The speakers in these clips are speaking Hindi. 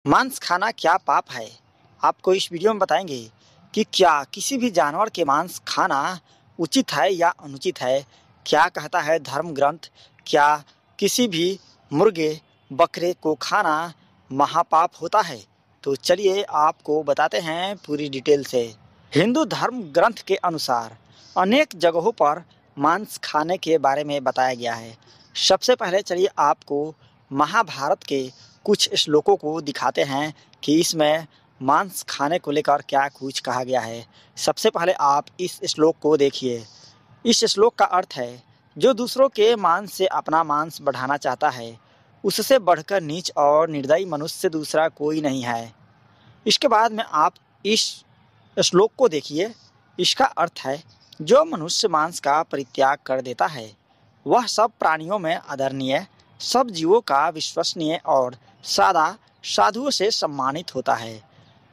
मांस खाना क्या पाप है? आपको इस वीडियो में बताएंगे कि क्या किसी भी जानवर के मांस खाना उचित है या अनुचित है। क्या कहता है धर्म ग्रंथ। क्या किसी भी मुर्गे बकरे को खाना महापाप होता है? तो चलिए आपको बताते हैं पूरी डिटेल से। हिंदू धर्म ग्रंथ के अनुसार अनेक जगहों पर मांस खाने के बारे में बताया गया है। सबसे पहले चलिए आपको महाभारत के कुछ श्लोकों को दिखाते हैं कि इसमें मांस खाने को लेकर क्या कुछ कहा गया है। सबसे पहले आप इस श्लोक को देखिए। इस श्लोक का अर्थ है, जो दूसरों के मांस से अपना मांस बढ़ाना चाहता है, उससे बढ़कर नीच और निर्दयी मनुष्य दूसरा कोई नहीं है। इसके बाद में आप इस श्लोक को देखिए। इसका अर्थ है, जो मनुष्य मांस का परित्याग कर देता है, वह सब प्राणियों में आदरणीय, सब जीवों का विश्वसनीय और सादा साधुओं से सम्मानित होता है।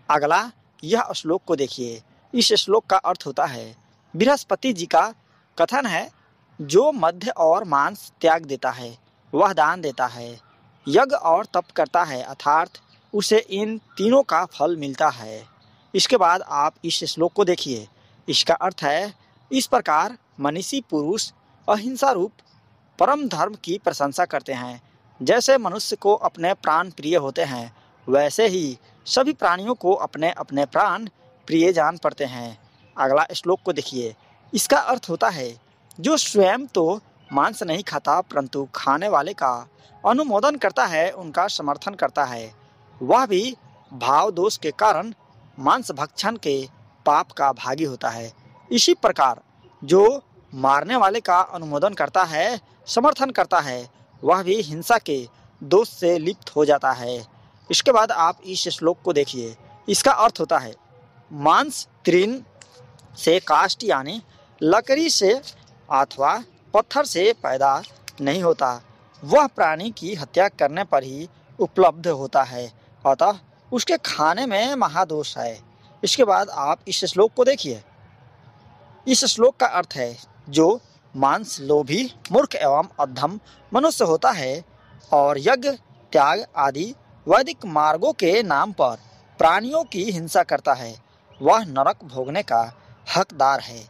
अगला यह श्लोक को देखिए। इस श्लोक का अर्थ होता है, बृहस्पति जी का कथन है, जो मध्य और मांस त्याग देता है वह दान देता है, यज्ञ और तप करता है, अर्थात उसे इन तीनों का फल मिलता है। इसके बाद आप इस श्लोक को देखिए। इसका अर्थ है, इस प्रकार मनीषी पुरुष अहिंसा रूप परम धर्म की प्रशंसा करते हैं। जैसे मनुष्य को अपने प्राण प्रिय होते हैं, वैसे ही सभी प्राणियों को अपने अपने प्राण प्रिय जान पड़ते हैं। अगला श्लोक को देखिए। इसका अर्थ होता है, जो स्वयं तो मांस नहीं खाता परंतु खाने वाले का अनुमोदन करता है, उनका समर्थन करता है, वह भी भाव दोष के कारण मांस भक्षण के पाप का भागी होता है। इसी प्रकार जो मारने वाले का अनुमोदन करता है, समर्थन करता है, वह भी हिंसा के दोष से लिप्त हो जाता है। इसके बाद आप इस श्लोक को देखिए। इसका अर्थ होता है, मांस तृण से काष्ठ यानी लकड़ी से अथवा पत्थर से पैदा नहीं होता, वह प्राणी की हत्या करने पर ही उपलब्ध होता है, अतः उसके खाने में महादोष है। इसके बाद आप इस श्लोक को देखिए। इस श्लोक का अर्थ है, जो मांस लोभी मूर्ख एवं अधम मनुष्य होता है और यज्ञ त्याग आदि वैदिक मार्गों के नाम पर प्राणियों की हिंसा करता है, वह नरक भोगने का हकदार है।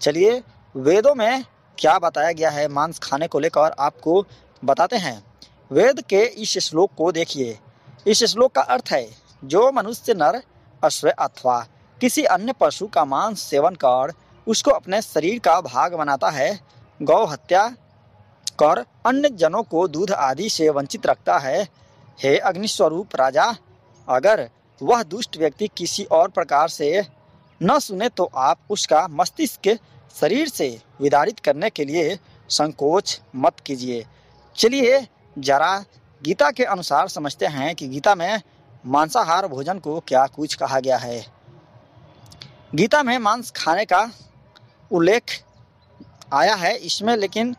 चलिए वेदों में क्या बताया गया है मांस खाने को लेकर आपको बताते हैं। वेद के इस श्लोक को देखिए। इस श्लोक का अर्थ है, जो मनुष्य नर अश्व अथवा किसी अन्य पशु का मांस सेवन कर उसको अपने शरीर का भाग बनाता है, गौ हत्या कर अन्य जनों को दूध आदि से वंचित रखता है, हे अग्निस्वरूप राजा, अगर वह दुष्ट व्यक्ति किसी और प्रकार से न सुने तो आप उसका मस्तिष्क शरीर से विदारित करने के लिए संकोच मत कीजिए। चलिए जरा गीता के अनुसार समझते हैं कि गीता में मांसाहार भोजन को क्या कुछ कहा गया है। गीता में मांस खाने का उल्लेख आया है इसमें, लेकिन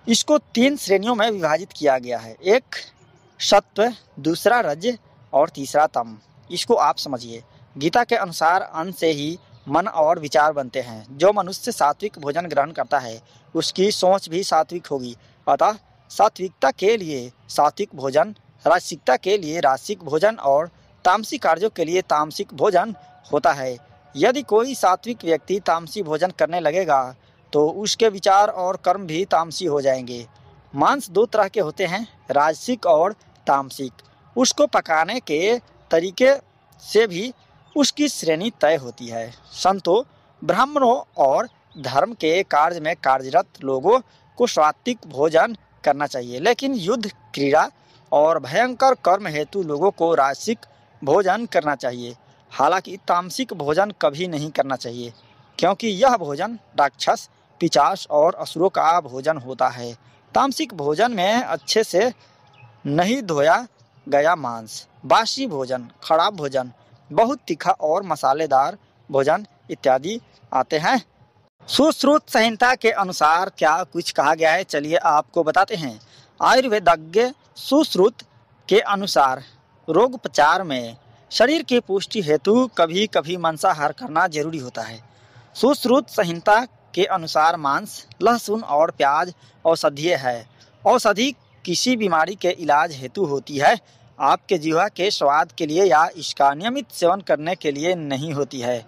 इसको 3 श्रेणियों में विभाजित किया गया है। एक सत्व, दूसरा रज और तीसरा तम। इसको आप समझिए। गीता के अनुसार अन्न से ही मन और विचार बनते हैं। जो मनुष्य सात्विक भोजन ग्रहण करता है, उसकी सोच भी सात्विक होगी। अतः सात्विकता के लिए सात्विक भोजन, राजसिकता के लिए राजसिक भोजन और तामसिक कार्यों के लिए तामसिक भोजन होता है। यदि कोई सात्विक व्यक्ति तामसी भोजन करने लगेगा तो उसके विचार और कर्म भी तामसी हो जाएंगे। मांस 2 तरह के होते हैं, राजसिक और तामसिक। उसको पकाने के तरीके से भी उसकी श्रेणी तय होती है। संतों, ब्राह्मणों और धर्म के कार्य में कार्यरत लोगों को सात्विक भोजन करना चाहिए, लेकिन युद्ध, क्रीड़ा और भयंकर कर्म हेतु लोगों को राजसिक भोजन करना चाहिए। हालांकि तामसिक भोजन कभी नहीं करना चाहिए, क्योंकि यह भोजन राक्षस, पिशाच और असुरों का भोजन होता है। तामसिक भोजन में अच्छे से नहीं धोया गया मांस, बासी भोजन, खराब भोजन, बहुत तीखा और मसालेदार भोजन इत्यादि आते हैं। सुश्रुत संहिता के अनुसार क्या कुछ कहा गया है, चलिए आपको बताते हैं। आयुर्वेदज्ञ सुश्रुत के अनुसार रोगोपचार में शरीर की पुष्टि हेतु कभी कभी मांसाहार करना जरूरी होता है। सुश्रुत संहिता के अनुसार मांस, लहसुन और प्याज औषधीय है। औषधि किसी बीमारी के इलाज हेतु होती है आपके जीवा के स्वाद के लिए या इसका नियमित सेवन करने के लिए नहीं होती है।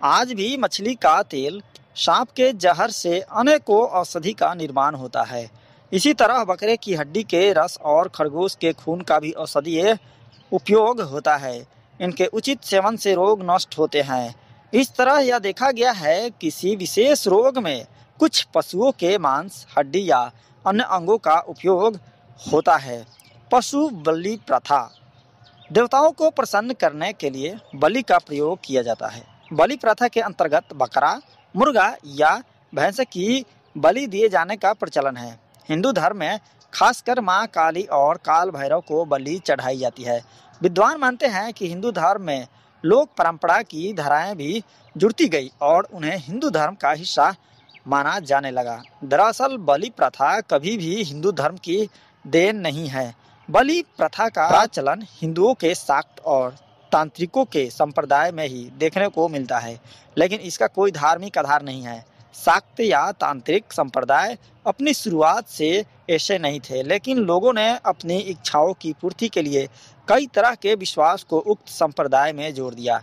आज भी मछली का तेल, सांप के जहर से अनेकों औषधि का निर्माण होता है। इसी तरह बकरे की हड्डी के रस और खरगोश के खून का भी औषधीय उपयोग होता है। इनके उचित सेवन से रोग नष्ट होते हैं। इस तरह यह देखा गया है किसी विशेष रोग में कुछ पशुओं के मांस, हड्डी या अन्य अंगों का उपयोग होता है। पशु बलि प्रथा। देवताओं को प्रसन्न करने के लिए बलि का प्रयोग किया जाता है। बलि प्रथा के अंतर्गत बकरा, मुर्गा या भैंस की बलि दिए जाने का प्रचलन है। हिंदू धर्म में खासकर मां काली और काल भैरव को बलि चढ़ाई जाती है। विद्वान मानते हैं कि हिंदू धर्म में लोक परंपरा की धाराएं भी जुड़ती गई और उन्हें हिंदू धर्म का हिस्सा माना जाने लगा। दरअसल बलि प्रथा कभी भी हिंदू धर्म की देन नहीं है। बलि प्रथा का प्रचलन हिंदुओं के शाक्त और तांत्रिकों के संप्रदाय में ही देखने को मिलता है, लेकिन इसका कोई धार्मिक आधार नहीं है। शाक्त या तांत्रिक संप्रदाय अपनी शुरुआत से ऐसे नहीं थे, लेकिन लोगों ने अपनी इच्छाओं की पूर्ति के लिए कई तरह के विश्वास को उक्त संप्रदाय में जोड़ दिया।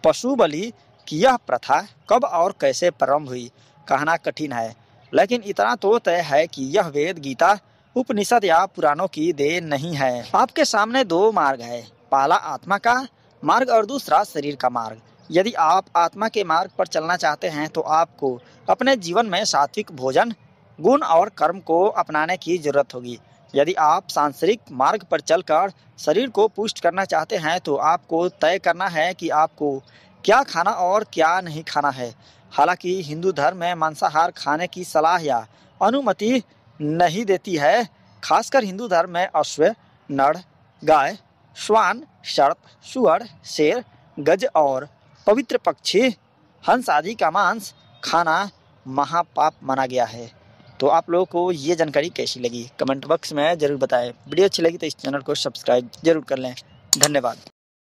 पशु बलि की यह प्रथा कब और कैसे प्रारंभ हुई कहना कठिन है, लेकिन इतना तो तय है कि यह वेद, गीता, उपनिषद या पुराणों की देन नहीं है। आपके सामने दो मार्ग है, पहला आत्मा का मार्ग और दूसरा शरीर का मार्ग। यदि आप आत्मा के मार्ग पर चलना चाहते हैं तो आपको अपने जीवन में सात्विक भोजन, गुण और कर्म को अपनाने की जरूरत होगी। यदि आप सांसारिक मार्ग पर चलकर शरीर को पुष्ट करना चाहते हैं तो आपको तय करना है कि आपको क्या खाना और क्या नहीं खाना है। हालांकि हिंदू धर्म में मांसाहार खाने की सलाह या अनुमति नहीं देती है। खासकर हिंदू धर्म में अश्व, नर, गाय, श्वान, सर्प, सुअर, शेर, गज और पवित्र पक्षी, हंस आदि का मांस खाना महापाप माना गया है। तो आप लोगों को ये जानकारी कैसी लगी कमेंट बॉक्स में जरूर बताएं। वीडियो अच्छी लगी तो इस चैनल को सब्सक्राइब जरूर कर लें। धन्यवाद।